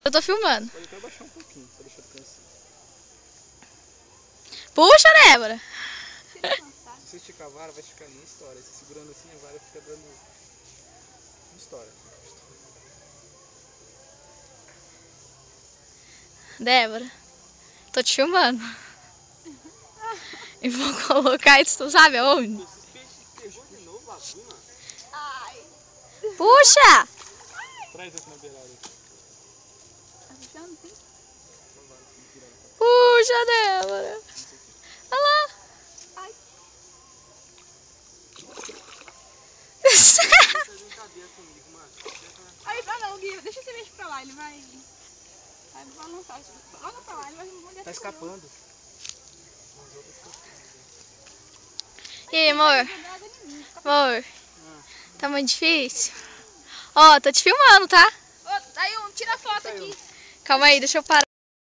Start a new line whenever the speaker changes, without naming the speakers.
Eu tô filmando.
Pode até abaixar um pouquinho, pra deixar descansar.
Puxa, Débora.
Se você esticar a vara, vai esticar nem história. Se segurando assim, a vara fica dando história.
Débora, tô te filmando. E vou colocar isso, tu sabe aonde?
Esses peixes pegou de novo a Bruna.
Ai.
Puxa!
Traz esse na beirada aqui.
Tá puxando, sim?
Puxa, Débora. Olha lá.
Ai. Aí, não, Gui, deixa esse bicho pra lá, ele vai balançar. Joga pra lá, ele vai molhar.
Tá escapando.
E aí, amor? Amor, tá muito difícil? Ó, tô te filmando, tá?
Ô, aí, tira a foto aqui.
Calma aí, deixa eu parar.